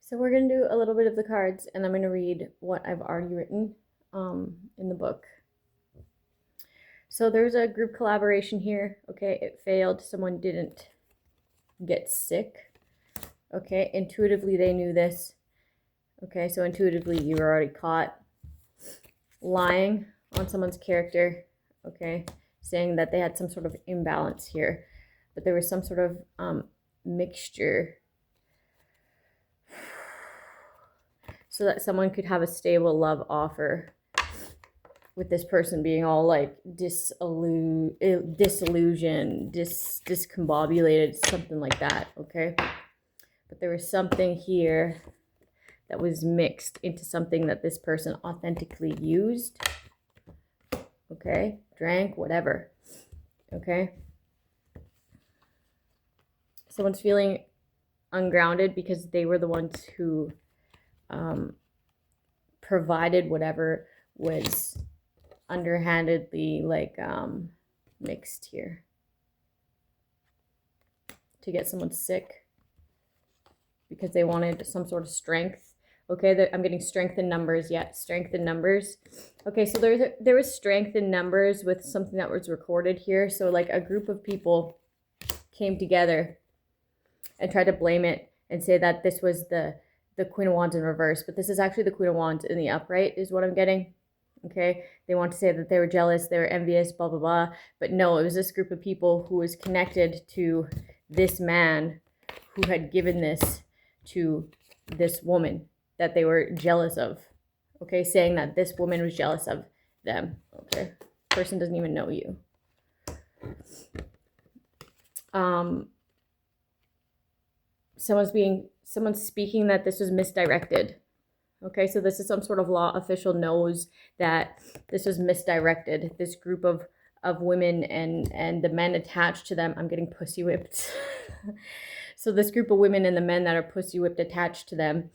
So we're going to do a little bit of the cards, and I'm going to read what I've already written in the book. So there's a group collaboration here. Okay, it failed. Someone didn't get sick. Okay, intuitively they knew this. Okay, so intuitively you were already caught lying on someone's character. Okay, saying that they had some sort of imbalance here, but there was some sort of mixture so that someone could have a stable love offer, with this person being all like disillusioned, discombobulated, something like that, okay? But there was something here that was mixed into something that this person authentically used, okay? Drank, whatever, okay? Someone's feeling ungrounded because they were the ones who provided whatever was underhandedly like mixed here to get someone sick because they wanted some sort of strength. Okay, I'm getting strength in numbers. Yeah, strength in numbers. Okay, so there was strength in numbers with something that was recorded here. So like a group of people came together and tried to blame it and say that this was the Queen of Wands in reverse, but this is actually the Queen of Wands in the upright is what I'm getting. Okay, they want to say that they were jealous, they were envious, blah, blah, blah. But no, it was this group of people who was connected to this man who had given this to this woman that they were jealous of. Okay, saying that this woman was jealous of them. Okay, person doesn't even know you. Someone's speaking that this was misdirected. Okay, so this is some sort of law official knows that this was misdirected. This group of women and the men attached to them. I'm getting pussy whipped. So this group of women and the men that are pussy whipped attached to them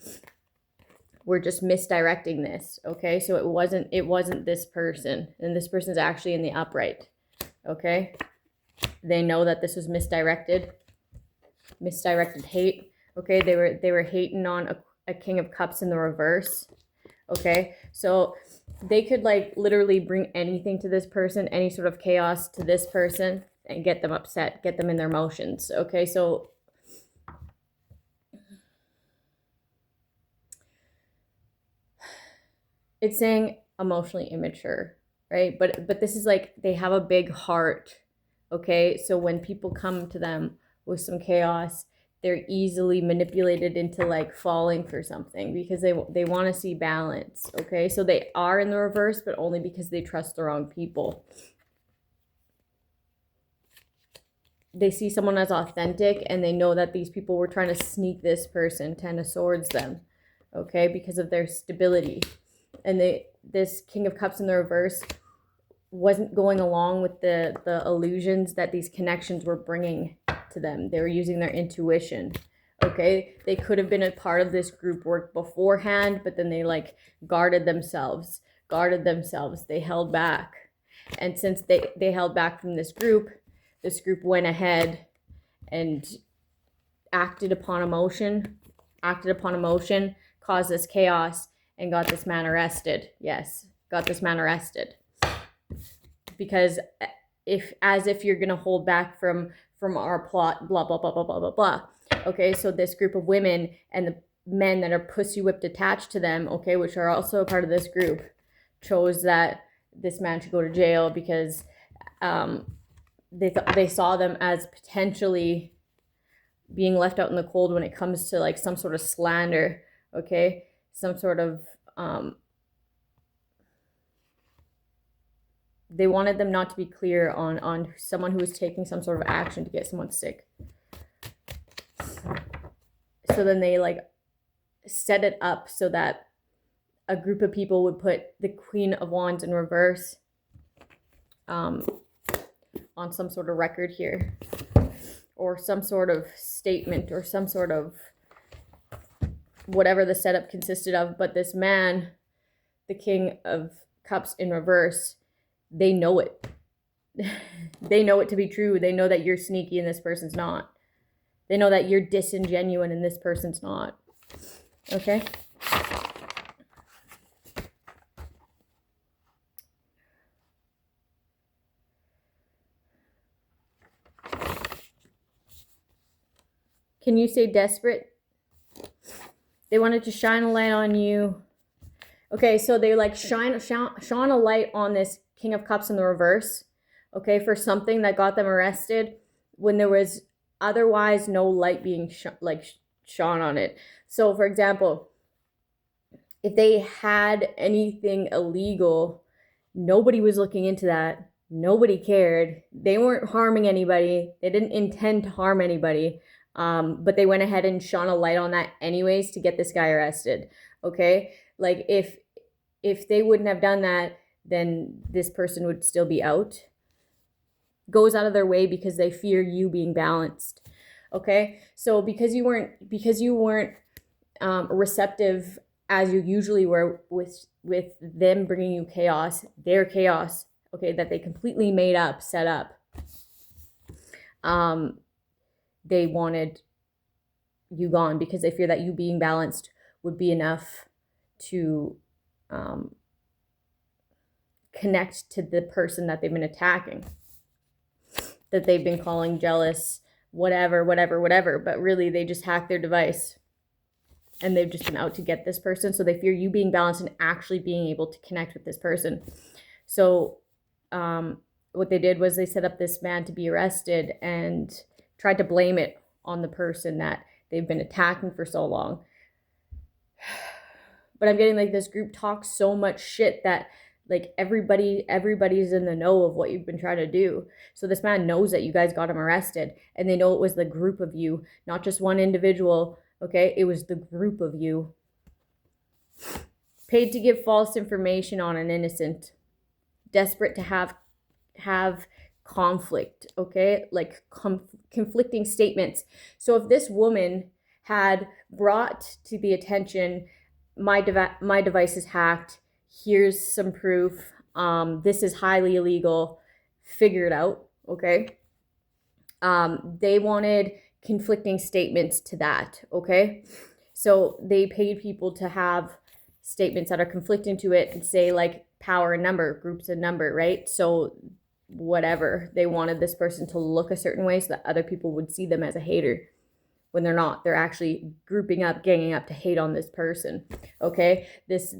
were just misdirecting this. Okay, so it wasn't this person, and this person's actually in the upright. Okay, they know that this was misdirected hate. Okay, they were hating on a King of Cups in the reverse. Okay, so they could like literally bring anything to this person, any sort of chaos to this person, and get them upset, get them in their emotions. Okay, so it's saying emotionally immature, right? But this is like they have a big heart. Okay, so when people come to them with some chaos, they're easily manipulated into like falling for something because they want to see balance. Okay, so they are in the reverse, but only because they trust the wrong people. They see someone as authentic and they know that these people were trying to sneak this person, Ten of Swords them, okay, because of their stability. And this King of Cups in the reverse wasn't going along with the illusions that these connections were bringing to them. They were using their intuition. Okay, they could have been a part of this group work beforehand, but then they like guarded themselves. They held back, and since they held back from this group went ahead and acted upon emotion, caused this chaos, and got this man arrested. Yes, got this man arrested. Because if you're gonna hold back from our plot, blah blah blah blah blah blah blah. Okay, so this group of women and the men that are pussy whipped attached to them, okay, which are also a part of this group, chose that this man should go to jail because they saw them as potentially being left out in the cold when it comes to like some sort of slander. Okay, some sort of they wanted them not to be clear on someone who was taking some sort of action to get someone sick. So then they like set it up so that a group of people would put the Queen of Wands in reverse on some sort of record here, or some sort of statement, or some sort of whatever the setup consisted of. But this man, the King of Cups in reverse, they know it. They know it to be true. They know that you're sneaky and this person's not. They know that you're disingenuous and this person's not. Okay. Can you say desperate? They wanted to shine a light on you. Okay, so they like shone a light on this King of Cups in the reverse, okay, for something that got them arrested when there was otherwise no light being shone on it. So, for example, if they had anything illegal, nobody was looking into that. Nobody cared. They weren't harming anybody. They didn't intend to harm anybody. But they went ahead and shone a light on that anyways to get this guy arrested. Okay? Like if they wouldn't have done that, then this person would still be out. Goes out of their way because they fear you being balanced. Okay? So because you weren't receptive as you usually were with them bringing you chaos, their chaos, okay, that they completely made up, set up. They wanted you gone because they fear that you being balanced would be enough to connect to the person that they've been attacking, that they've been calling jealous, whatever. But really, they just hacked their device. And they've just been out to get this person. So they fear you being balanced and actually being able to connect with this person. So what they did was they set up this man to be arrested and tried to blame it on the person that they've been attacking for so long. But I'm getting like this group talks so much shit that like everybody's in the know of what you've been trying to do. So this man knows that you guys got him arrested, and they know it was the group of you, not just one individual. Okay, it was the group of you. Paid to give false information on an innocent. Desperate to have conflict, okay? Like conflicting statements. So if this woman had brought to the attention, my device is hacked, here's some proof, this is highly illegal, figure it out, okay? They wanted conflicting statements to that, okay? So they paid people to have statements that are conflicting to it and say like power and number, groups and number, right? So whatever, they wanted this person to look a certain way so that other people would see them as a hater when they're not. They're actually grouping up, ganging up to hate on this person, okay? This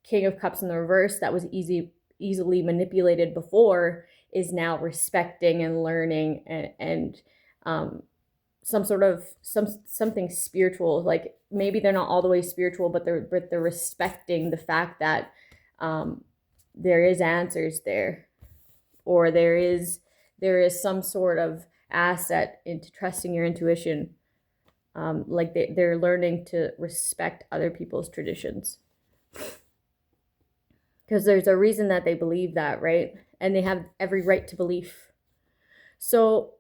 King of Cups in the reverse that was easily manipulated before is now respecting and learning and something spiritual. Like maybe they're not all the way spiritual, but they're respecting the fact that there is answers there, or there is some sort of asset into trusting your intuition. Like they're learning to respect other people's traditions, because there's a reason that they believe that, right? And they have every right to belief. So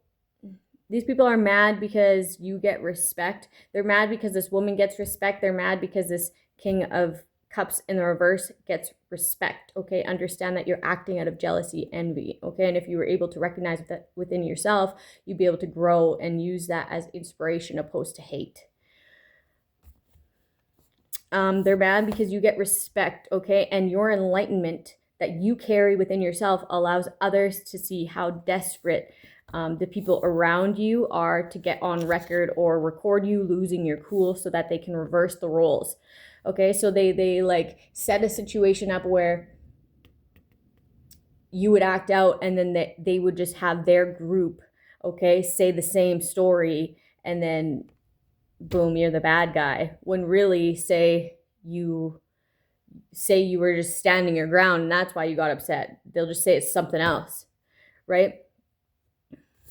these people are mad because you get respect. They're mad because this woman gets respect. They're mad because this King of Cups in the reverse gets respect, okay? Understand that you're acting out of jealousy, envy, okay? And if you were able to recognize that within yourself, you'd be able to grow and use that as inspiration opposed to hate. They're mad because you get respect, okay? And your enlightenment that you carry within yourself allows others to see how desperate the people around you are to get on record or record you losing your cool so that they can reverse the roles. Okay, so they like set a situation up where you would act out, and then they would just have their group, okay, say the same story, and then boom, you're the bad guy. When really say you were just standing your ground and that's why you got upset. They'll just say it's something else, right?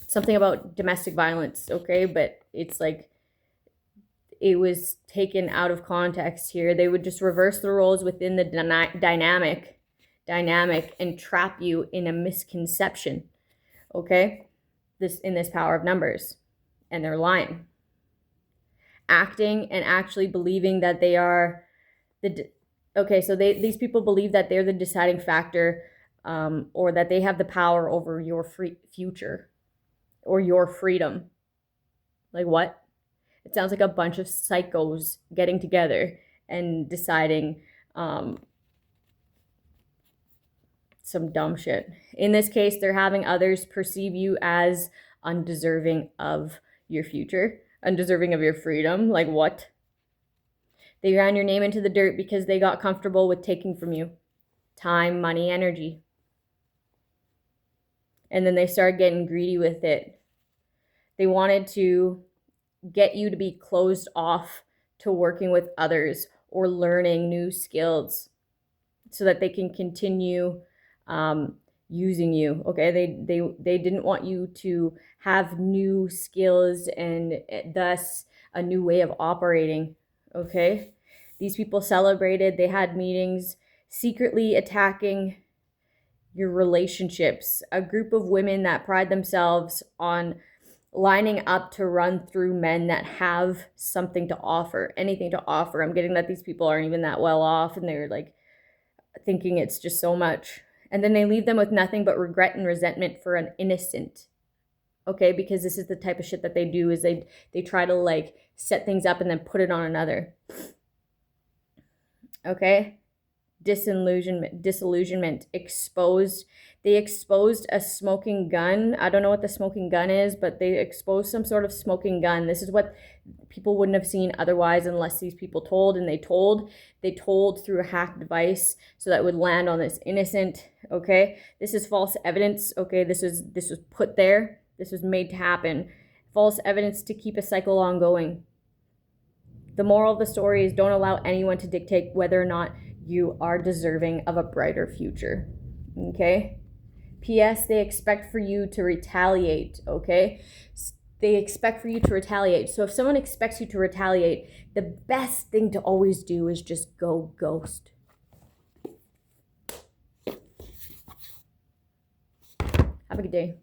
Something about domestic violence, okay? But it's like it was taken out of context here. They would just reverse the roles within the dynamic and trap you in a misconception, okay? In this power of numbers. And they're lying. Acting and actually believing that they are these people believe that they're the deciding factor, or that they have the power over your future or your freedom. Like what? It sounds like a bunch of psychos getting together and deciding some dumb shit. In this case, they're having others perceive you as undeserving of your future, undeserving of your freedom. Like what? They ran your name into the dirt because they got comfortable with taking from you time, money, energy. And then they started getting greedy with it. They wanted to get you to be closed off to working with others or learning new skills so that they can continue using you. Okay, they didn't want you to have new skills and thus a new way of operating. Okay, these people celebrated, they had meetings, secretly attacking your relationships. A group of women that pride themselves on lining up to run through men that have something to offer, anything to offer. I'm getting that these people aren't even that well off and they're like thinking it's just so much. And then they leave them with nothing but regret and resentment for an innocent. Okay, because this is the type of shit that they do, is they try to like set things up and then put it on another. Okay, disillusionment, exposed. They exposed a smoking gun. I don't know what the smoking gun is, but they exposed some sort of smoking gun. This is what people wouldn't have seen otherwise unless these people told, and they told through a hacked device so that it would land on this innocent. Okay, this is false evidence. Okay, this was put there. This was made to happen. False evidence to keep a cycle ongoing. The moral of the story is don't allow anyone to dictate whether or not you are deserving of a brighter future. Okay? P.S. They expect for you to retaliate. Okay? They expect for you to retaliate. So if someone expects you to retaliate, the best thing to always do is just go ghost. Have a good day.